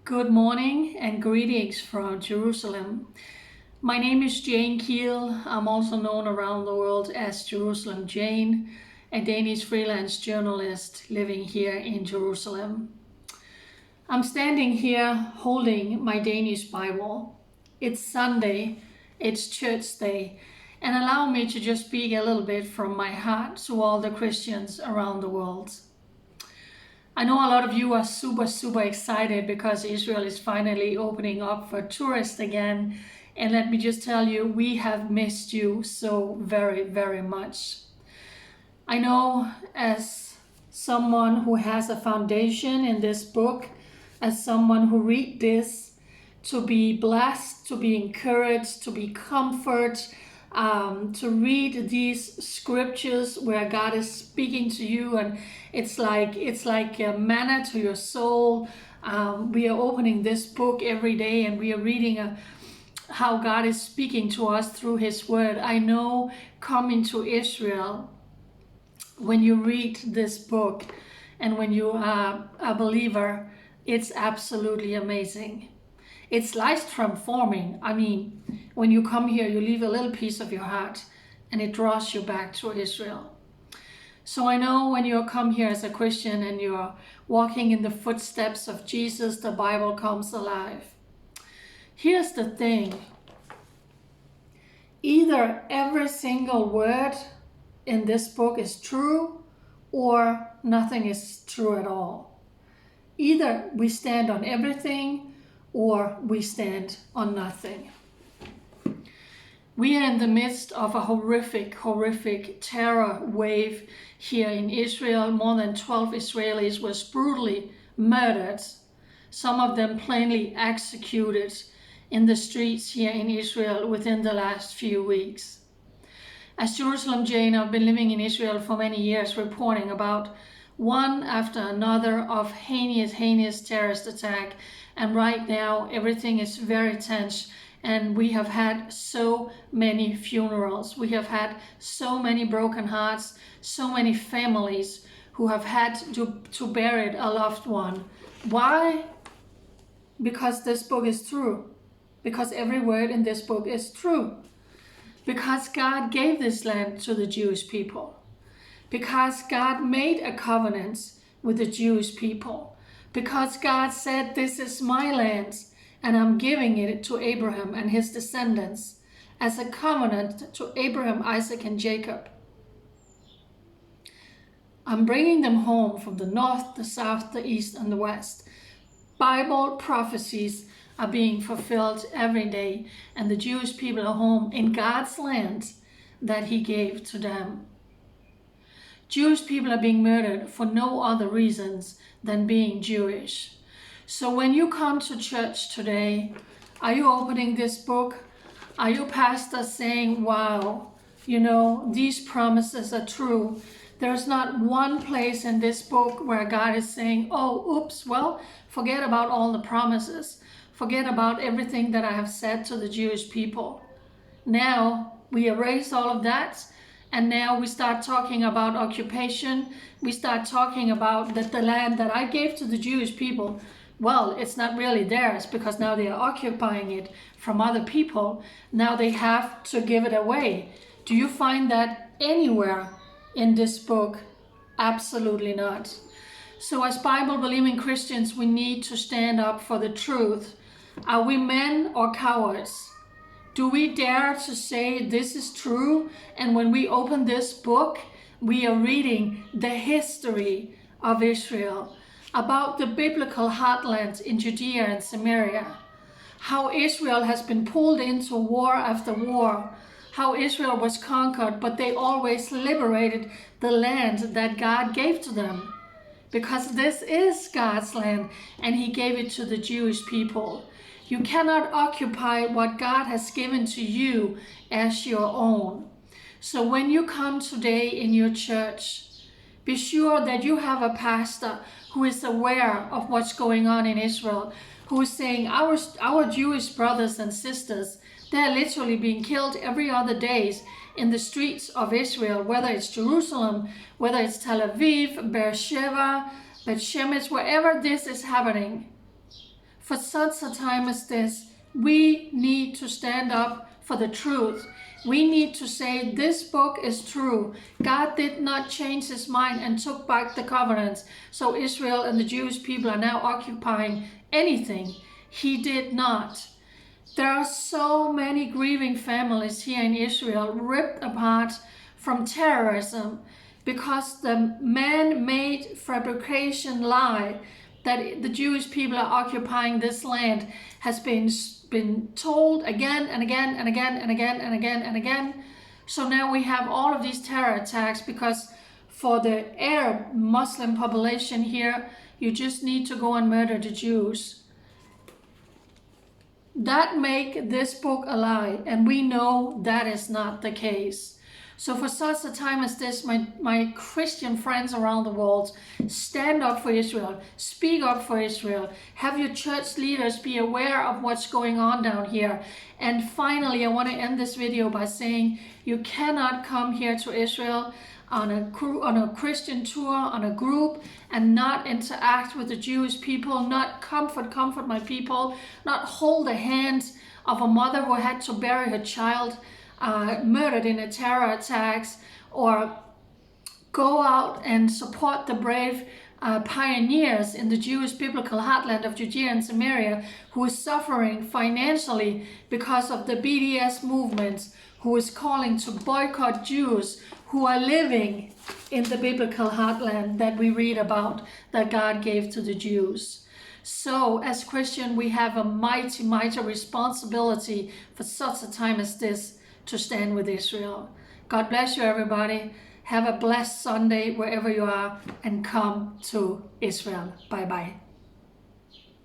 Good morning and greetings from Jerusalem. My name is Jane Keel. I'm also known around the world as Jerusalem Jane, a Danish freelance journalist living here in Jerusalem. I'm standing here holding my Danish Bible. It's Sunday, it's church day, and allow me to just speak a little bit from my heart to all the Christians around the world. I know a lot of you are super excited because Israel is finally opening up for tourists again. And let me just tell you, we have missed you so very much. I know as someone who has a foundation in this book, as someone who read this, to be blessed, to be encouraged, to be comforted, to read these scriptures where God is speaking to you, and it's like a manna to your soul. We are opening this book every day, and we are reading how God is speaking to us through His Word. I know coming to Israel, when you read this book, and when you are a believer, it's absolutely amazing. It's life transforming. I mean, when you come here, you leave a little piece of your heart and it draws you back to Israel. So I know when you come here as a Christian and you're walking in the footsteps of Jesus, the Bible comes alive. Here's the thing. Either every single word in this book is true or nothing is true at all. Either we stand on everything or we stand on nothing. We are in the midst of a horrific terror wave here in Israel. More than 12 Israelis were brutally murdered, some of them plainly executed in the streets here in Israel within the last few weeks. As Jerusalem Jane, I've been living in Israel for many years, reporting about one after another of heinous terrorist attack. And right now, everything is very tense. And we have had so many funerals. We have had so many broken hearts, so many families who have had to bury a loved one. Why? Because this book is true. Because every word in this book is true. Because God gave this land to the Jewish people. Because God made a covenant with the Jewish people. Because God said, this is my land, and I'm giving it to Abraham and his descendants as a covenant to Abraham, Isaac, and Jacob. I'm bringing them home from the north, the south, the east, and the west. Bible prophecies are being fulfilled every day, and the Jewish people are home in God's land that He gave to them. Jewish people are being murdered for no other reasons than being Jewish. So when you come to church today, are you opening this book? Are you pastors saying, wow, these promises are true? There's not one place in this book where God is saying, oh, oops, well, forget about all the promises. Forget about everything that I have said to the Jewish people. Now we erase all of that. And now we start talking about occupation. We start talking about that the land that I gave to the Jewish people, well, it's not really theirs because now they are occupying it from other people. Now they have to give it away. Do you find that anywhere in this book? Absolutely not. So as Bible-believing Christians, we need to stand up for the truth. Are we men or cowards? Do we dare to say this is true? And when we open this book, we are reading the history of Israel, about the biblical heartland in Judea and Samaria, how Israel has been pulled into war after war, how Israel was conquered, but they always liberated the land that God gave to them. Because this is God's land, and He gave it to the Jewish people. You cannot occupy what God has given to you as your own. So when you come today in your church, be sure that you have a pastor who is aware of what's going on in Israel, who is saying our Jewish brothers and sisters, they're literally being killed every other day in the streets of Israel, whether it's Jerusalem, whether it's Tel Aviv, Beersheba, Beth Shemesh, wherever this is happening. For such a time as this, we need to stand up for the truth. We need to say this book is true. God did not change his mind and took back the covenants, so Israel and the Jewish people are now occupying anything. He did not. There are so many grieving families here in Israel ripped apart from terrorism because the man-made fabrication lie that the Jewish people are occupying this land has been told again and again and again and again and again and again. So now we have all of these terror attacks because for the Arab Muslim population here, you just need to go and murder the Jews. That make this book a lie, and we know that is not the case. So for such a time as this, my Christian friends around the world, stand up for Israel, speak up for Israel, have your church leaders be aware of what's going on down here. And finally, I want to end this video by saying you cannot come here to Israel on a Christian tour, on a group, and not interact with the Jewish people, not comfort my people, not hold the hand of a mother who had to bury her child murdered in a terror attacks, or go out and support the brave pioneers in the Jewish biblical heartland of Judea and Samaria who is suffering financially because of the BDS movements, who is calling to boycott Jews who are living in the biblical heartland that we read about that God gave to the Jews. So as Christian, we have a mighty responsibility for such a time as this to stand with Israel. God bless you, everybody. Have a blessed Sunday wherever you are, and come to Israel. Bye-bye.